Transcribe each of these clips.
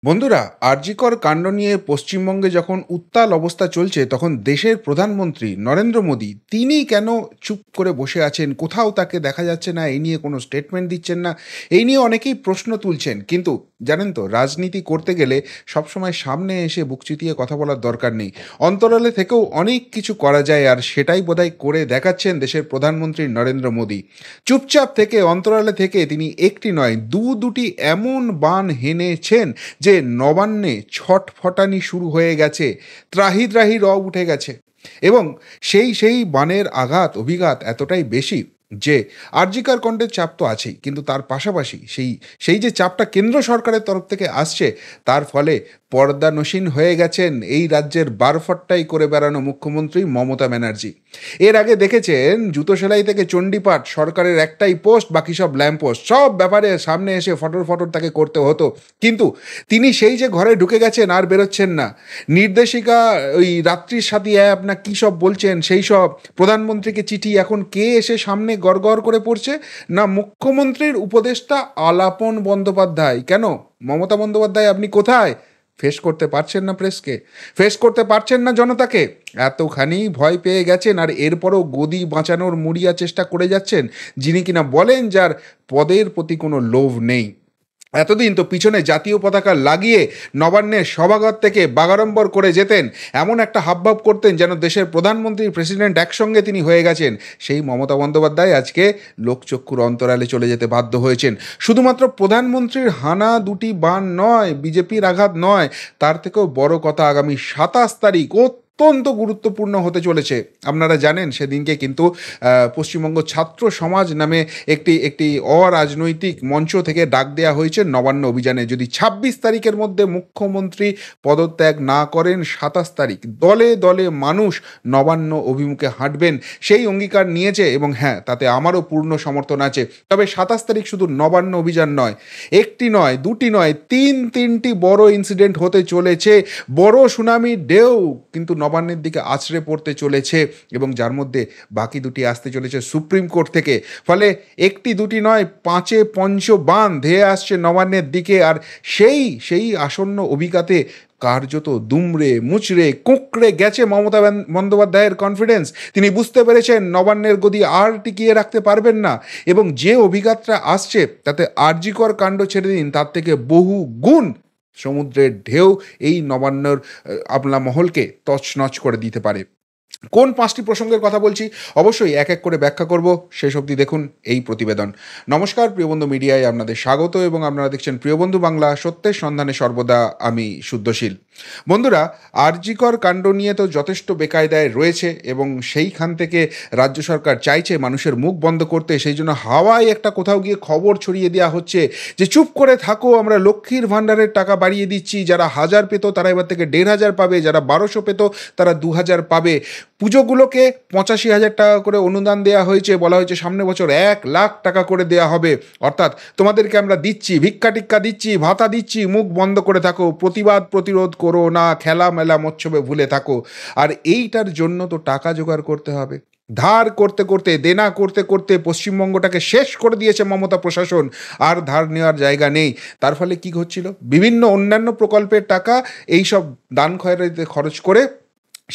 বন্ধুরা, আরজিকর কাণ্ড নিয়ে পশ্চিমবঙ্গে যখন উত্তাল অবস্থা চলছে, তখন দেশের প্রধানমন্ত্রী নরেন্দ্র মোদী তিনি কেন চুপ করে বসে আছেন? কোথাও তাকে দেখা যাচ্ছে না, এই নিয়ে কোনো স্টেটমেন্ট দিচ্ছেন না। এই নিয়ে অনেকেই প্রশ্ন তুলছেন। কিন্তু জানেন তো, রাজনীতি করতে গেলে সবসময় সামনে এসে বুক চিতিয়ে কথা বলার দরকার নেই। অন্তরালে থেকেও অনেক কিছু করা যায়, আর সেটাই বোধহয় করে দেখাচ্ছেন দেশের প্রধানমন্ত্রী নরেন্দ্র মোদী। চুপচাপ থেকে, অন্তরালে থেকে তিনি একটি নয় দুটি এমন বাণ হেনেছেন যে নবান্নে ছটফটানি শুরু হয়ে গেছে, ত্রাহি ত্রাহি রব উঠে গেছে। এবং সেই বাণের আঘাত অভিঘাত এতটাই বেশি যে আরজিকর কণ্ডের চাপ তো আছেই, কিন্তু তার পাশাপাশি সেই সেই যে চাপটা কেন্দ্র সরকারের তরফ থেকে আসছে, তার ফলে পর্দানসীন হয়ে গেছেন এই রাজ্যের বারফট্টাই করে বেড়ানো মুখ্যমন্ত্রী মমতা ব্যানার্জি। এর আগে দেখেছেন, জুতো সেলাই থেকে চণ্ডীপাঠ, সরকারের একটাই পোস্ট, বাকি সব ল্যাম্প পোস্ট, সব ব্যাপারে সামনে এসে ফটর ফটর তাকে করতে হতো। কিন্তু তিনি সেই যে ঘরে ঢুকে গেছেন, আর বেরোচ্ছেন না। নির্দেশিকা, ওই রাত্রির সাথী অ্যাপ না কী সব বলছেন, সেই সব প্রধানমন্ত্রীকে চিঠি এখন কে এসে সামনে গড়গড় করে পড়ছে? না, মুখ্যমন্ত্রীর উপদেষ্টা আলাপন বন্দ্যোপাধ্যায়। কেন মমতা বন্দ্যোপাধ্যায়, আপনি কোথায়? ফেস করতে পারছেন না প্রেসকে, ফেস করতে পারছেন না জনতাকে, এতখানি ভয় পেয়ে গেছেন। আর এরপরও গদি বাঁচানোর মরিয়া চেষ্টা করে যাচ্ছেন যিনি কিনা বলেন যার পদের প্রতি কোনো লোভ নেই। এতদিন তো পিছনে জাতীয় পতাকা লাগিয়ে নবান্নের সভাঘর থেকে বাগাড়ম্বর করে যেতেন, এমন একটা হাবভাব করতেন যেন দেশের প্রধানমন্ত্রী প্রেসিডেন্ট একসঙ্গে তিনি হয়ে গেছেন। সেই মমতা বন্দ্যোপাধ্যায় আজকে লোকচক্ষুর অন্তরালে চলে যেতে বাধ্য হয়েছেন। শুধুমাত্র প্রধানমন্ত্রীর হানা দুটি বাণ নয়, বিজেপির আঘাত নয়, তার থেকেও বড় কথা, আগামী 27 তারিখ অত্যন্ত গুরুত্বপূর্ণ হতে চলেছে। আপনারা জানেন, সেদিনকে কিন্তু পশ্চিমবঙ্গ ছাত্র সমাজ নামে একটি একটি অরাজনৈতিক মঞ্চ থেকে ডাক দেওয়া হয়েছে নবান্ন অভিযানে। যদি 26 তারিখের মধ্যে মুখ্যমন্ত্রী পদত্যাগ না করেন, 27 তারিখ দলে দলে মানুষ নবান্ন অভিমুখে হাঁটবেন, সেই অঙ্গীকার নিয়েছে। এবং হ্যাঁ, তাতে আমারও পূর্ণ সমর্থন আছে। তবে 27 তারিখ শুধু নবান্ন অভিযান নয়, একটি নয়, দুটি নয়, তিনটি বড় ইনসিডেন্ট হতে চলেছে। বড় সুনামির ঢেউ কিন্তু নবান্নের দিকে আছড়ে পড়তে চলেছে, এবং যার মধ্যে বাকি দুটি আসতে চলেছে সুপ্রিম কোর্ট থেকে। ফলে একটি দুটি নয়, পাঁচে পঞ্চ বান ধেয়ে আসছে নবান্নের দিকে। আর সেই আসন্ন অভিজ্ঞতাতে কার্যত দুমড়ে মুচড়ে কুঁকড়ে গেছে মমতা বন্দ্যোপাধ্যায়ের কনফিডেন্স। তিনি বুঝতে পেরেছেন নবান্নের গদি আর টিকিয়ে রাখতে পারবেন না, এবং যে অভিজ্ঞতা আসছে তাতে আরজিকর কাণ্ড ছেড়ে দিন, তার থেকে বহু গুণ সমুদ্রের ঢেউ এই নবান্নর আমলা মহলকে তছনছ করে দিতে পারে। কোন 5টি প্রসঙ্গের কথা বলছি অবশ্যই এক এক করে ব্যাখ্যা করব, শেষ অবধি দেখুন এই প্রতিবেদন। নমস্কার, প্রিয়বন্ধু মিডিয়ায় আপনাদের স্বাগত, এবং আপনারা দেখছেন প্রিয়বন্ধু বাংলা, সত্যের সন্ধানে সর্বদা আমি শুদ্ধশীল। বন্ধুরা, আরজিকর কাণ্ড নিয়ে তো যথেষ্ট বেকায়দায় রয়েছে, এবং সেইখান থেকে রাজ্য সরকার চাইছে মানুষের মুখ বন্ধ করতে। সেই জন্য হাওয়ায় একটা কোথাও গিয়ে খবর ছড়িয়ে দেওয়া হচ্ছে যে চুপ করে থাকো, আমরা লক্ষ্মীর ভাণ্ডারের টাকা বাড়িয়ে দিচ্ছি। যারা 1000 পেত তারা এবার থেকে 1500 পাবে, যারা 1200 পেত তারা 2000 পাবে। পুজোগুলোকে 85,000 টাকা করে অনুদান দেওয়া হয়েছে, বলা হয়েছে সামনে বছর 1,00,000 টাকা করে দেওয়া হবে। অর্থাৎ তোমাদেরকে আমরা দিচ্ছি, ভিক্ষা টিক্কা দিচ্ছি, ভাতা দিচ্ছি, মুখ বন্ধ করে থাকো, প্রতিবাদ প্রতিরোধ করো না, খেলা মেলা মৎসবে ভুলে থাকো। আর এইটার জন্য তো টাকা জোগাড় করতে হবে। ধার করতে করতে, দেনা করতে করতে পশ্চিমবঙ্গটাকে শেষ করে দিয়েছে মমতা প্রশাসন। আর ধার নেওয়ার জায়গা নেই। তার ফলে কি হচ্ছিল, বিভিন্ন অন্যান্য প্রকল্পের টাকা এইসব দান খয়রাতিতে খরচ করে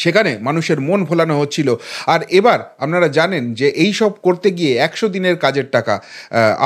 সেখানে মানুষের মন ভোলানো হচ্ছিল। আর এবার আপনারা জানেন যে এই সব করতে গিয়ে 100 দিনের কাজের টাকা,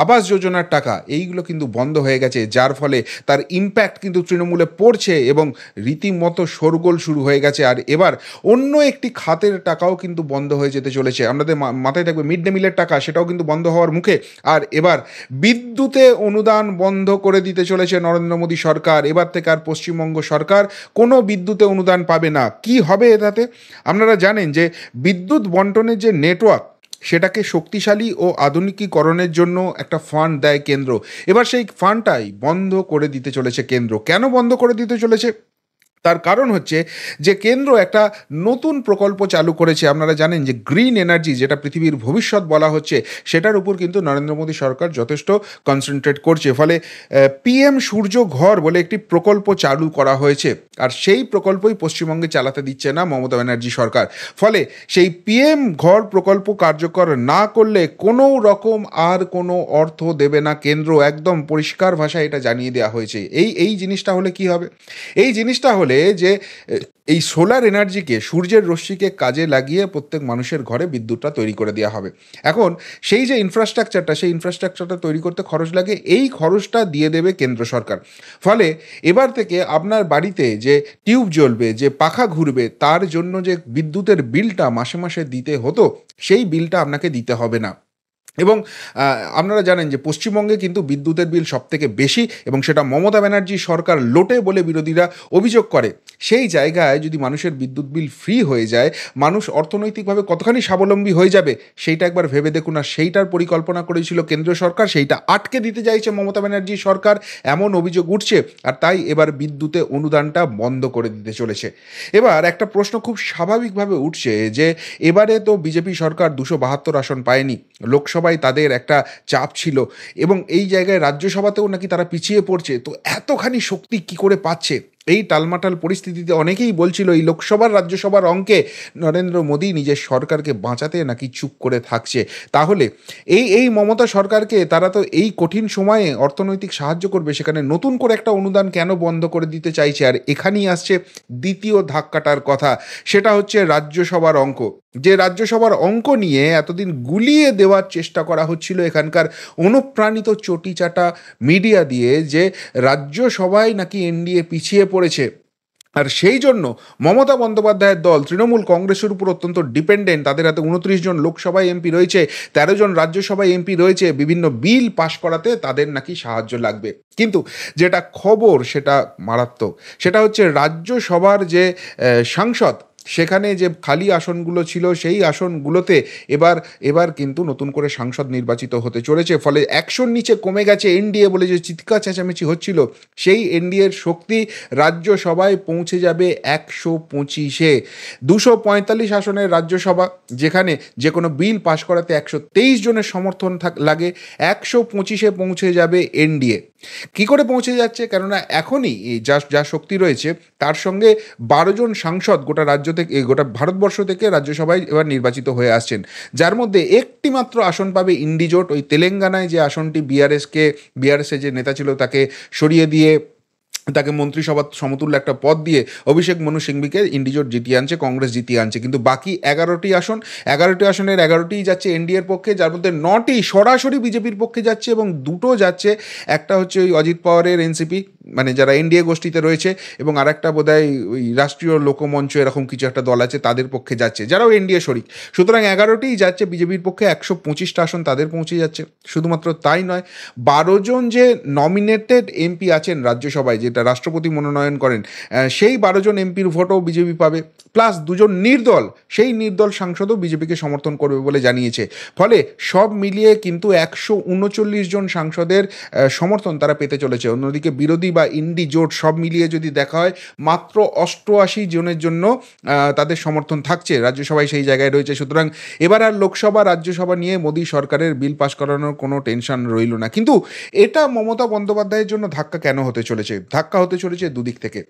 আবাস যোজনার টাকা, এইগুলো কিন্তু বন্ধ হয়ে গেছে, যার ফলে তার ইম্প্যাক্ট কিন্তু তৃণমূলে পড়ছে, এবং রীতিমতো শোরগোল শুরু হয়ে গেছে। আর এবার অন্য একটি খাতের টাকাও কিন্তু বন্ধ হয়ে যেতে চলেছে। আপনাদের মাথায় থাকবে মিড ডে মিলের টাকা, সেটাও কিন্তু বন্ধ হওয়ার মুখে। আর এবার বিদ্যুতে অনুদান বন্ধ করে দিতে চলেছে নরেন্দ্র মোদী সরকার। এবার থেকে আর পশ্চিমবঙ্গ সরকার কোনো বিদ্যুতে অনুদান পাবে না। কি হবে এটাতে? আপনারা জানেন যে বিদ্যুৎ বন্টনের যে নেটওয়ার্ক, সেটাকে শক্তিশালী ও আধুনিকীকরণের জন্য একটা ফান্ড দেয় কেন্দ্র। এবার সেই ফান্ডটাই বন্ধ করে দিতে চলেছে কেন্দ্র। কেন বন্ধ করে দিতে চলেছে? তার কারণ হচ্ছে যে কেন্দ্র একটা নতুন প্রকল্প চালু করেছে। আপনারা জানেন যে গ্রিন এনার্জি, যেটা পৃথিবীর ভবিষ্যৎ বলা হচ্ছে, সেটার উপর কিন্তু নরেন্দ্র মোদী সরকার যথেষ্ট কনসেন্ট্রেট করছে। ফলে পিএম সূর্য ঘর বলে একটি প্রকল্প চালু করা হয়েছে। আর সেই প্রকল্পই পশ্চিমবঙ্গে চালাতে দিচ্ছে না মমতা ব্যানার্জি সরকার। ফলে সেই পিএম ঘর প্রকল্প কার্যকর না করলে কোনো রকম আর কোনো অর্থ দেবে না কেন্দ্র, একদম পরিষ্কার ভাষায় এটা জানিয়ে দেওয়া হয়েছে। এই জিনিসটা হলে কি হবে? এই জিনিসটা হলে যে এই সোলার এনার্জিকে, সূর্যের রশ্মিকে কাজে লাগিয়ে প্রত্যেক মানুষের ঘরে বিদ্যুৎটা তৈরি করে দেওয়া হবে। এখন সেই যে ইনফ্রাস্ট্রাকচারটা তৈরি করতে খরচ লাগে, এই খরচটা দিয়ে দেবে কেন্দ্র সরকার। ফলে এবার থেকে আপনার বাড়িতে যে টিউব জ্বলবে, যে পাখা ঘুরবে, তার জন্য যে বিদ্যুতের বিলটা মাসে মাসে দিতে হতো, সেই বিলটা আপনাকে দিতে হবে না। এবং আপনারা জানেন যে পশ্চিমবঙ্গে কিন্তু বিদ্যুতের বিল সবথেকে বেশি, এবং সেটা মমতা ব্যানার্জি সরকার লোটে বলে বিরোধীরা অভিযোগ করে। সেই জায়গায় যদি মানুষের বিদ্যুৎ বিল ফ্রি হয়ে যায়, মানুষ অর্থনৈতিকভাবে কতখানি স্বাবলম্বী হয়ে যাবে সেইটা একবার ভেবে দেখুন। আর সেইটার পরিকল্পনা করেছিল কেন্দ্র সরকার, সেইটা আটকে দিতে চাইছে মমতা ব্যানার্জি সরকার, এমন অভিযোগ উঠছে। আর তাই এবার বিদ্যুতে অনুদানটা বন্ধ করে দিতে চলেছে। এবার একটা প্রশ্ন খুব স্বাভাবিকভাবে উঠছে যে এবারে তো বিজেপি সরকার 272 আসন পায়নি, লোকসভায় তাদের একটা চাপ ছিল, এবং এই জায়গায় রাজ্যসভাতেও নাকি তারা পিছিয়ে পড়ছে। তো এতখানি শক্তি কি করে পাচ্ছে? এই টালমাটাল পরিস্থিতিতে অনেকেই বলছিল এই লোকসভার রাজ্যসভার অঙ্কে নরেন্দ্র মোদী নিজের সরকারকে বাঁচাতে নাকি চুপ করে থাকছে। তাহলে এই মমতা সরকারকে তারা তো এই কঠিন সময়ে অর্থনৈতিক সাহায্য করবে, সেখানে নতুন করে একটা অনুদান কেন বন্ধ করে দিতে চাইছে? আর এখানেই আসছে দ্বিতীয় ধাক্কাটার কথা, সেটা হচ্ছে রাজ্যসভার অঙ্ক। যে রাজ্যসভার অঙ্ক নিয়ে এতদিন গুলিয়ে দেওয়ার চেষ্টা করা হচ্ছিল এখানকার অনুপ্রাণিত চটিচাটা মিডিয়া দিয়ে, যে রাজ্যসভায় নাকি এনডিএ পিছিয়ে পড়েছে। আর সেই জন্য মমতা বন্দ্যোপাধ্যায়ের দল তৃণমূল কংগ্রেসের উপর অত্যন্ত ডিপেন্ডেন্ট। তাদের হাতে 29 জন লোকসভায় এমপি রয়েছে, 13 জন রাজ্যসভায় এমপি রয়েছে, বিভিন্ন বিল পাশ করাতে তাদের নাকি সাহায্য লাগবে। কিন্তু যেটা খবর সেটা মারাত্মক। সেটা হচ্ছে রাজ্যসভার যে সাংসদ, সেখানে যে খালি আসনগুলো ছিল, সেই আসনগুলোতে এবার কিন্তু নতুন করে সাংসদ নির্বাচিত হতে চলেছে। ফলে 100-র নিচে কমে গেছে এনডিএ বলে যে চিৎকার চেঁচামেচি হচ্ছিল, সেই এনডিএর শক্তি রাজ্যসভায় পৌঁছে যাবে 125-এ। 245 আসনের রাজ্যসভা, যেখানে যে কোনো বিল পাশ করাতে 123 জনের সমর্থন লাগে, 125-এ পৌঁছে যাবে এনডিএ। কি করে পৌঁছে যাচ্ছে? কেননা এখনই যা শক্তি রয়েছে তার সঙ্গে 12 জন সাংসদ গোটা রাজ্য থেকে, গোটা ভারতবর্ষ থেকে রাজ্যসভায় এবার নির্বাচিত হয়ে আসছেন, যার মধ্যে একটি মাত্র আসন পাবে ইন্ডিজোট। ওই তেলেঙ্গানায় যে আসনটি বিআরএসের যে নেতা ছিল তাকে সরিয়ে দিয়ে, তাকে মন্ত্রিসভা সমতুল্য একটা পদ দিয়ে অভিষেক মনু সিংভিকে ইন্ডিজোট জিতিয়ে আনছে, কংগ্রেস জিতিয়ে আনছে। কিন্তু বাকি 11টি আসনের 11টিই যাচ্ছে এনডিএর পক্ষে, যার মধ্যে 9টি সরাসরি বিজেপির পক্ষে যাচ্ছে, এবং 2টো যাচ্ছে, একটা হচ্ছে ওই অজিত পাওয়ারের এনসিপি, মানে যারা এনডিএ গোষ্ঠীতে রয়েছে, এবং আরেকটা বোধহয় ওই রাষ্ট্রীয় লোকমঞ্চ এরকম কিছু একটা দল আছে, তাদের পক্ষে যাচ্ছে, যারাও এনডিএ শরিক। সুতরাং 11টিই যাচ্ছে বিজেপির পক্ষে, 125টা আসন তাদের পৌঁছে যাচ্ছে। শুধুমাত্র তাই নয়, 12 জন যে নমিনেটেড এমপি আছেন রাজ্যসভায়, যেটা রাষ্ট্রপতি মনোনয়ন করেন, সেই 12 জন এমপির ভোটও বিজেপি পাবে, প্লাস 2 জন নির্দল, সেই নির্দল সাংসদও বিজেপিকে সমর্থন করবে বলে জানিয়েছে। ফলে সব মিলিয়ে কিন্তু 139 জন সাংসদের সমর্থন তারা পেতে চলেছে। অন্যদিকে বিরোধী বা ইন্ডি জোট সব মিলিয়ে যদি দেখা হয়, মাত্র 88 জনের জন্য তাদের সমর্থন থাকছে, রাজ্যসভায় সেই জায়গায় রয়েছে। সুতরাং এবার আর লোকসভা রাজ্যসভা নিয়ে মোদী সরকারের বিল পাস করানোর কোনো টেনশন রইল না। কিন্তু এটা মমতা বন্দ্যোপাধ্যায়ের জন্য ধাক্কা কেন হতে চলেছে? ধাক্কা হতে চলেছে দুদিক থেকে।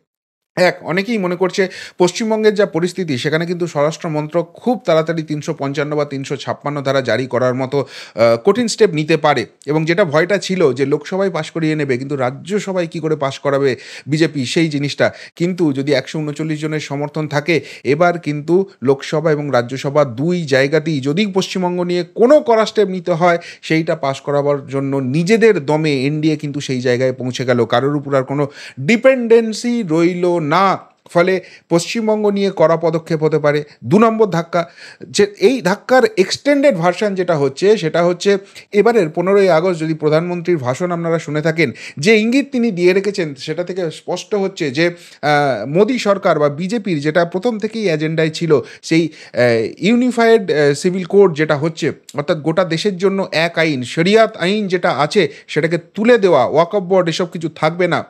অনেকেই মনে করছে পশ্চিমবঙ্গের যা পরিস্থিতি, সেখানে কিন্তু স্বরাষ্ট্র মন্ত্রক খুব তাড়াতাড়ি 355 বা 356 ধারা জারি করার মতো কঠিন স্টেপ নিতে পারে, এবং যেটা ভয়টা ছিল যে লোকসভায় পাশ করিয়ে নেবে, কিন্তু রাজ্যসভায় কী করে পাশ করাবে বিজেপি, সেই জিনিসটা কিন্তু যদি 139 জনের সমর্থন থাকে, এবার কিন্তু লোকসভা এবং রাজ্যসভা দুই জায়গাতেই যদি পশ্চিমবঙ্গ নিয়ে কোনো কড়া স্টেপ নিতে হয়, সেইটা পাশ করাবার জন্য নিজেদের দমে এনডিএ কিন্তু সেই জায়গায় পৌঁছে গেল, কারোর উপর আর কোনো ডিপেন্ডেন্সি রইল না। ফলে পশ্চিমবঙ্গ নিয়ে কড়া পদক্ষেপ হতে পারে। 2 নম্বর ধাক্কা, যে এই ধাক্কার এক্সটেন্ডেড ভার্সন যেটা হচ্ছে, সেটা হচ্ছে এবারের 15ই আগস্ট যদি প্রধানমন্ত্রীর ভাষণ আপনারা শুনে থাকেন, যে ইঙ্গিত তিনি দিয়ে রেখেছেন, সেটা থেকে স্পষ্ট হচ্ছে যে মোদী সরকার বা বিজেপির যেটা প্রথম থেকেই এজেন্ডায় ছিল, সেই ইউনিফাইড সিভিল কোড যেটা হচ্ছে, অর্থাৎ গোটা দেশের জন্য এক আইন, শরিয়াত আইন যেটা আছে সেটাকে তুলে দেওয়া, ওয়াকফ বোর্ড এসব কিছু থাকবে না,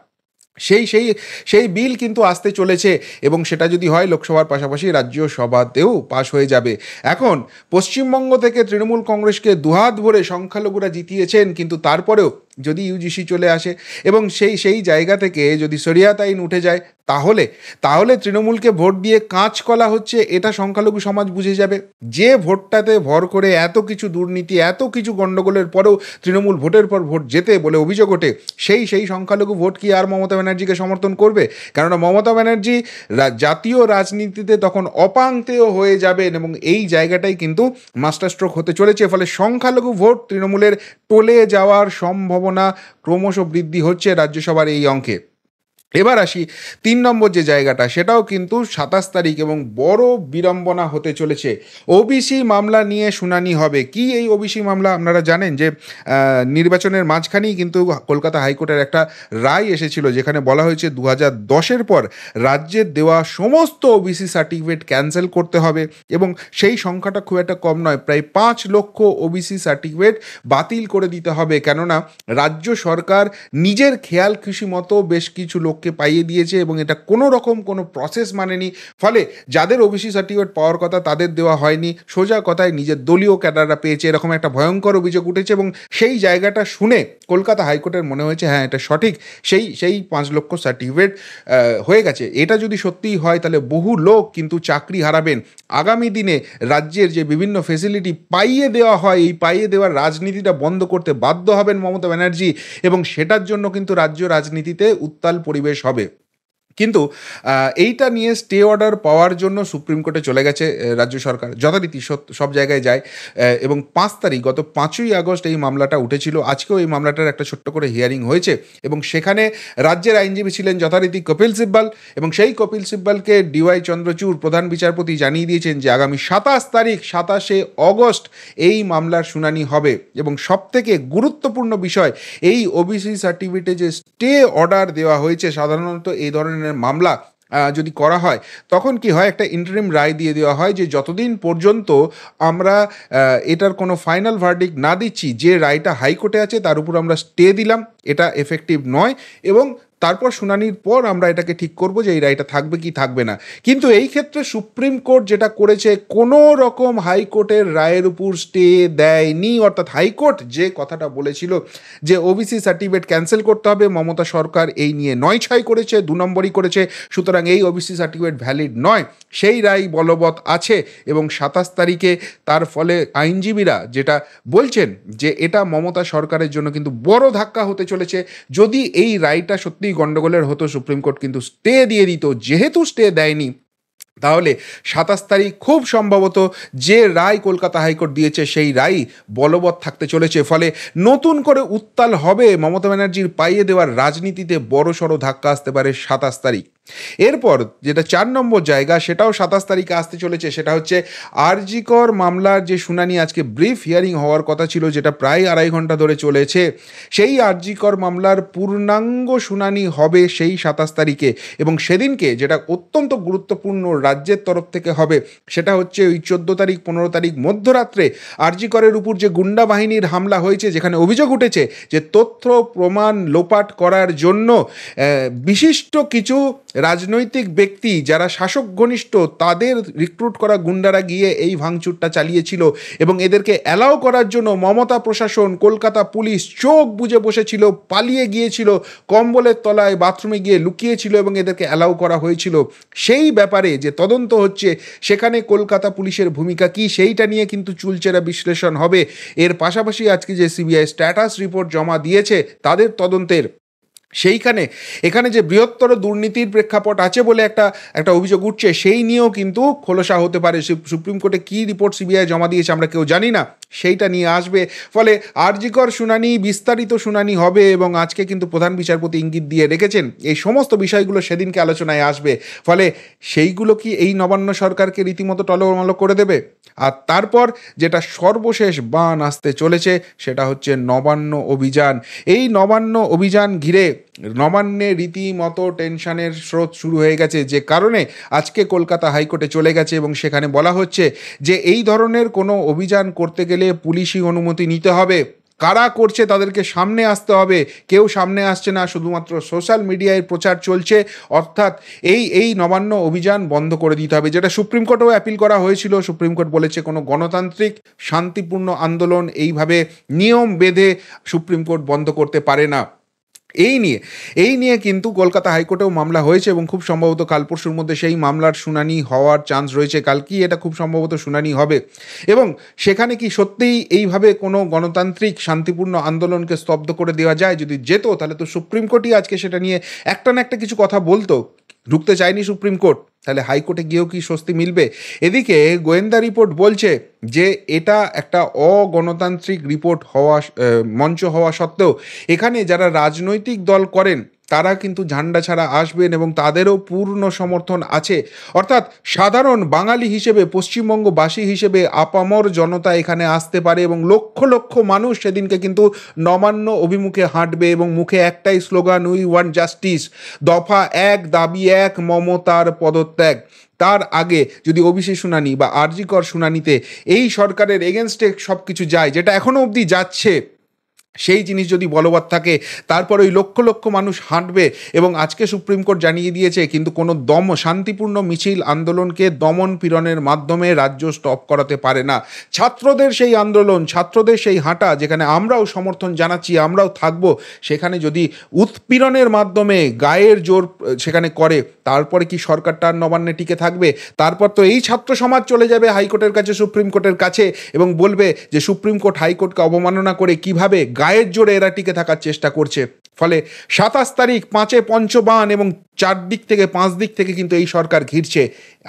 সেই বিল কিন্তু আসতে চলেছে, এবং সেটা যদি হয় লোকসভার পাশাপাশি রাজ্যসভাতেও পাশ হয়ে যাবে। এখন পশ্চিমবঙ্গ থেকে তৃণমূল কংগ্রেসকে দুহাত ভরে সংখ্যালঘুরা জিতিয়েছেন, কিন্তু তারপরেও যদি ইউজিসি চলে আসে এবং সেই জায়গা থেকে যদি শরিয়াত আইন উঠে যায়, তাহলে তাহলে তৃণমূলকে ভোট দিয়ে কাঁচকলা হচ্ছে এটা সংখ্যালঘু সমাজ বুঝে যাবে। যে ভোটটাতে ভর করে এত কিছু দুর্নীতি, এত কিছু গণ্ডগোলের পরেও তৃণমূল ভোটের পর ভোট জেতে বলে অভিযোগ ওঠে, সেই সংখ্যালঘু ভোট কি আর মমতা ব্যানার্জিকে সমর্থন করবে? কেননা মমতা ব্যানার্জি জাতীয় রাজনীতিতে তখন অপাংতেয় হয়ে যাবেন এবং এই জায়গাটাই কিন্তু মাস্টার স্ট্রোক হতে চলেছে। ফলে সংখ্যালঘু ভোট তৃণমূলের টলে যাওয়ার সম্ভাবনা ক্রমশ বৃদ্ধি হচ্ছে রাজ্যসভার এই অঙ্কে। এবার আসি ৩ নম্বর যে জায়গাটা, সেটাও কিন্তু ২৭ তারিখ এবং বড় বিড়ম্বনা হতে চলেছে। ওবিসি মামলা নিয়ে শুনানি হবে। কি এই ওবিসি মামলা? আপনারা জানেন যে নির্বাচনের মাঝখানেই কিন্তু কলকাতা হাইকোর্টের একটা রায় এসেছিল, যেখানে বলা হয়েছে ২০১০-এর পর রাজ্যের দেওয়া সমস্ত ওবিসি সার্টিফিকেট ক্যান্সেল করতে হবে এবং সেই সংখ্যাটা খুব একটা কম নয়, প্রায় ৫ লক্ষ ওবিসি সার্টিফিকেট বাতিল করে দিতে হবে। কেননা রাজ্য সরকার নিজের খেয়াল খুশি মতো বেশ কিছু লোককে পাইয়ে দিয়েছে এবং এটা কোনো রকম কোনো প্রসেস মানেনি। ফলে যাদের ওবিসি সার্টিফিকেট পাওয়ার কথা তাদের দেওয়া হয়নি, সোজা কথায় নিজের দলীয় ক্যাডাররা পেয়েছে, এরকম একটা ভয়ঙ্কর অভিযোগ উঠেছে। এবং সেই জায়গাটা শুনে কলকাতা হাইকোর্টের মনে হয়েছে হ্যাঁ এটা সঠিক, সেই ৫ লক্ষ সার্টিফিকেট হয়ে গেছে। এটা যদি সত্যিই হয় তাহলে বহু লোক কিন্তু চাকরি হারাবেন। আগামী দিনে রাজ্যের যে বিভিন্ন ফেসিলিটি পাইয়ে দেওয়া হয়, এই পাইয়ে দেওয়ার রাজনীতিটা বন্ধ করতে বাধ্য হবেন মমতা ব্যানার্জি এবং সেটার জন্য কিন্তু রাজ্য রাজনীতিতে উত্তাল পরিবেশ হবে। কিন্তু এইটা নিয়ে স্টে অর্ডার পাওয়ার জন্য সুপ্রিম কোর্টে চলে গেছে রাজ্য সরকার, যথারীতি সব জায়গায় যায় এবং ৫ তারিখ গত ৫ই আগস্ট এই মামলাটা উঠেছিল। আজকেও এই মামলাটার একটা ছোট্ট করে হিয়ারিং হয়েছে এবং সেখানে রাজ্যের আইনজীবী ছিলেন যথারীতি কপিল সিব্বল এবং সেই কপিল সিব্বলকে ডিওয়াই চন্দ্রচূড় প্রধান বিচারপতি জানিয়ে দিয়েছেন যে আগামী ২৭ অগস্ট এই মামলার শুনানি হবে। এবং সবথেকে গুরুত্বপূর্ণ বিষয়, এই ওবিসি সার্টিফিকেটে যে স্টে অর্ডার দেওয়া হয়েছে, সাধারণত এই ধরনের মামলা যদি করা হয় তখন কি হয়, একটা ইন্টারিম রায় দিয়ে দেওয়া হয় যে যতদিন পর্যন্ত আমরা এটার কোনো ফাইনাল ভার্ডিক্ট না দিচ্ছি, যে রায়টা হাইকোর্টে আছে তার উপর আমরা স্টে দিলাম, এটা এফেক্টিভ নয় এবং তারপর শুনানির পর আমরা এটাকে ঠিক করব যে এই রায়টা থাকবে কি থাকবে না। কিন্তু এই ক্ষেত্রে সুপ্রিম কোর্ট যেটা করেছে, কোনো রকম হাইকোর্টের রায়ের উপর স্টে দেয়নি। অর্থাৎ হাইকোর্ট যে কথাটা বলেছিল যে ওবিসি সার্টিফিকেট ক্যান্সেল করতে হবে, মমতা সরকার এই নিয়ে ৯/৬ করেছে, ২ নম্বরই করেছে, সুতরাং এই ওবিসি সার্টিফিকেট ভ্যালিড নয়, সেই রায় বলবৎ আছে। এবং ২৭ তারিখে তার ফলে আইনজীবীরা যেটা বলছেন যে এটা মমতা সরকারের জন্য কিন্তু বড় ধাক্কা হতে চলেছে। যদি এই রায়টা সত্যি গন্ডগোলের হতো, সুপ্রিম কোর্ট কিন্তু স্টে দিয়ে দিত। যেহেতু স্টে দেয়নি, তাহলে ২৭ তারিখ খুব সম্ভবত যে রায় কলকাতা হাইকোর্ট দিয়েছে সেই রায় বলবৎ থাকতে চলেছে। ফলে নতুন করে উত্তাল হবে মমতা ব্যানার্জির পাইয়ে দেওয়ার রাজনীতিতে, বড়সড় ধাক্কা আসতে পারে ২৭ তারিখ। এরপর যেটা ৪ নম্বর জায়গা, সেটাও ২৭ তারিখে আসতে চলেছে, সেটা হচ্ছে আরজি কর মামলার যে শুনানি আজকে ব্রিফ হিয়ারিং হওয়ার কথা ছিল, যেটা প্রায় ২.৫ ঘন্টা ধরে চলেছে। সেই আরজি কর মামলার পূর্ণাঙ্গ শুনানি হবে সেই ২৭ তারিখে এবং সেদিনকে যেটা অত্যন্ত গুরুত্বপূর্ণ রাজ্যের তরফ থেকে হবে, সেটা হচ্ছে ওই ১৪ তারিখ ১৫ তারিখ মধ্যরাত্রে আরজি করের উপর যে গুন্ডা বাহিনীর হামলা হয়েছে, যেখানে অভিযোগ উঠেছে যে তথ্য প্রমাণ লোপাট করার জন্য বিশিষ্ট কিছু রাজনৈতিক ব্যক্তি যারা শাসক ঘনিষ্ঠ তাদের রিক্রুট করা গুন্ডারা গিয়ে এই ভাঙচুরটা চালিয়েছিল এবং এদেরকে অ্যালাউ করার জন্য মমতা প্রশাসন, কলকাতা পুলিশ চোখ বুজে বসেছিল, পালিয়ে গিয়েছিল, কম্বলের তলায় বাথরুমে গিয়ে লুকিয়েছিল এবং এদেরকে অ্যালাউ করা হয়েছিল। সেই ব্যাপারে যে তদন্ত হচ্ছে, সেখানে কলকাতা পুলিশের ভূমিকা কি, সেইটা নিয়ে কিন্তু চুলচেরা বিশ্লেষণ হবে। এর পাশাপাশি আজকে যে সিবিআই স্ট্যাটাস রিপোর্ট জমা দিয়েছে তাদের তদন্তের, এখানে যে বৃহত্তর দুর্নীতির প্রেক্ষাপট আছে বলে একটা অভিযোগ উঠছে, সেই নিয়েও কিন্তু খোলসা হতে পারে। সুপ্রিম কোর্টে কী রিপোর্ট সিবিআই জমা দিয়েছে আমরা কেউ জানি না, সেইটা নিয়ে আসবে। ফলে আরজিকর শুনানি, বিস্তারিত শুনানি হবে এবং আজকে কিন্তু প্রধান বিচারপতি ইঙ্গিত দিয়ে রেখেছেন এই সমস্ত বিষয়গুলো সেদিনকে আলোচনায় আসবে। ফলে সেইগুলো কি এই নবান্ন সরকারকে রীতিমতো টলমল করে দেবে? আর তারপর যেটা সর্বশেষ বান আসতে চলেছে, সেটা হচ্ছে নবান্ন অভিযান। এই নবান্ন অভিযান ঘিরে নবান্নে রীতিমতো টেনশনের স্রোত শুরু হয়ে গেছে, যে কারণে আজকে কলকাতা হাইকোর্টে চলে গেছে এবং সেখানে বলা হচ্ছে যে এই ধরনের কোনো অভিযান করতে গেলে পুলিশি অনুমতি নিতে হবে। কারা করছে তাদেরকে সামনে আসতে হবে। কেউ সামনে আসছে না, শুধুমাত্র সোশ্যাল মিডিয়ায় প্রচার চলছে। অর্থাৎ এই নবান্ন অভিযান বন্ধ করে দিতে হবে, যেটা সুপ্রিম কোর্টেও অ্যাপিল করা হয়েছিল। সুপ্রিম কোর্ট বলেছে কোনো গণতান্ত্রিক শান্তিপূর্ণ আন্দোলন এইভাবে নিয়ম বেঁধে সুপ্রিম কোর্ট বন্ধ করতে পারে না। এই নিয়ে কিন্তু কলকাতা হাইকোর্টেও মামলা হয়েছে এবং খুব সম্ভবত কাল পরশুর মধ্যে সেই মামলার শুনানি হওয়ার চান্স রয়েছে। কালকেই এটা খুব সম্ভবত শুনানি হবে এবং সেখানে কি সত্যিই এইভাবে কোনো গণতান্ত্রিক শান্তিপূর্ণ আন্দোলনকে স্তব্ধ করে দেওয়া যায়? যদি যেত তাহলে তো সুপ্রিম কোর্টই আজকে সেটা নিয়ে একটা না একটা কিছু কথা বলতো। ঢুকতে চায়নি সুপ্রিম কোর্ট, তাহলে হাইকোর্টে গিয়েও কি স্বস্তি মিলবে? এদিকে গোয়েন্দা রিপোর্ট বলছে যে এটা একটা অগণতান্ত্রিক রিপোর্ট মঞ্চ হওয়া সত্ত্বেও এখানে যারা রাজনৈতিক দল করেন তারা কিন্তু ঝান্ডা ছাড়া আসবেন এবং তাদেরও পূর্ণ সমর্থন আছে। অর্থাৎ সাধারণ বাঙালি হিসেবে, পশ্চিমবঙ্গবাসী হিসেবে আপামর জনতা এখানে আসতে পারে এবং লক্ষ লক্ষ মানুষ সেদিনকে কিন্তু নবান্ন অভিমুখে হাঁটবে এবং মুখে একটাই স্লোগান, উই ওয়ান্ট জাস্টিস। দফা 1 দাবি 1 মমতার পদত্যাগ। তার আগে যদি ওবিসি শুনানি বা আরজিকর শুনানিতে এই সরকারের এগেনস্টে সব কিছু যায়, যেটা এখনও অবধি যাচ্ছে, সেই জিনিস যদি বলবৎ থাকে, তারপর ওই লক্ষ লক্ষ মানুষ হাঁটবে। এবং আজকে সুপ্রিম কোর্ট জানিয়ে দিয়েছে কিন্তু কোনো শান্তিপূর্ণ মিছিল আন্দোলনকে দমন পীড়নের মাধ্যমে রাজ্য স্টপ করাতে পারে না। ছাত্রদের সেই আন্দোলন, ছাত্রদের সেই হাঁটা, যেখানে আমরাও সমর্থন জানাচ্ছি, আমরাও থাকব, সেখানে যদি উৎপীড়নের মাধ্যমে গায়ের জোর সেখানে করে, তারপরে কি সরকারটা আর নবান্নে টিকে থাকবে? তারপর তো এই ছাত্র সমাজ চলে যাবে হাইকোর্টের কাছে, সুপ্রিম কোর্টের কাছে, এবং বলবে যে সুপ্রিম কোর্ট হাইকোর্টকে অবমাননা করে কিভাবে গায়ের জোরে এরা টিকে থাকার চেষ্টা করছে। ফলে 27 তারিখ 5-এ পঞ্চবান এবং 4 দিক থেকে 5 দিক থেকে কিন্তু এই সরকার ঘিরছে।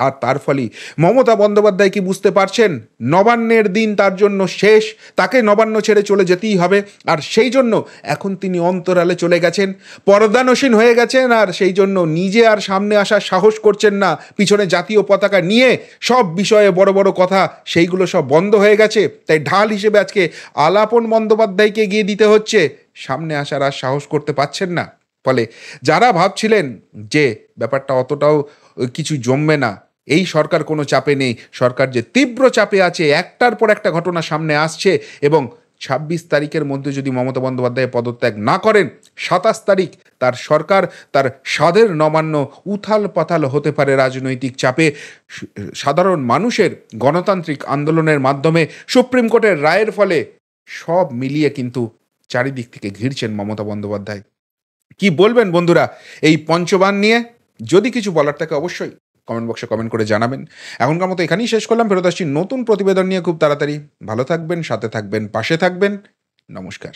আর তার ফলে মমতা বন্দ্যোপাধ্যায় কি বুঝতে পারছেন নবান্নের দিন তার জন্য শেষ, তাকে নবান্ন ছেড়ে চলে যেতেই হবে। আর সেই জন্য এখন তিনি অন্তরালে চলে গেছেন, পর্দানসীন হয়ে গেছেন, আর সেই জন্য নিজে আর সামনে আসার সাহস করছেন না। পিছনে জাতীয় পতাকা নিয়ে সব বিষয়ে বড় বড় কথা, সেইগুলো সব বন্ধ হয়ে গেছে। তাই ঢাল হিসেবে আজকে আলাপন বন্দ্যোপাধ্যায়কে গিয়ে দিতে হচ্ছে, সামনে আসার আর সাহস করতে পারছেন না। ফলে যারা ভাবছিলেন যে ব্যাপারটা অতটাও কিছু জমবে না, এই সরকার কোনো চাপে নেই, সরকার যে তীব্র চাপে আছে, একটার পর একটা ঘটনা সামনে আসছে এবং 26 তারিখের মধ্যে যদি মমতা বন্দ্যোপাধ্যায় পদত্যাগ না করেন, 27 তারিখ তার সরকার, তার স্বাদের নবান্ন উথাল পাথাল হতে পারে রাজনৈতিক চাপে। সাধারণ মানুষের গণতান্ত্রিক আন্দোলনের মাধ্যমে সুপ্রিম কোর্টের রায়ের ফলে সব মিলিয়ে কিন্তু চারিদিক থেকে ঘিরছেন মমতা বন্দ্যোপাধ্যায়। কি বলবেন বন্ধুরা এই পঞ্চবান নিয়ে? যদি কিছু বলার থাকে অবশ্যই কমেন্ট বক্সে কমেন্ট করে জানাবেন। এখনকার মতো এখানেই শেষ করলাম, ফেরত আসছি নতুন প্রতিবেদন নিয়ে খুব তাড়াতাড়ি। ভালো থাকবেন, সাথে থাকবেন, পাশে থাকবেন। নমস্কার।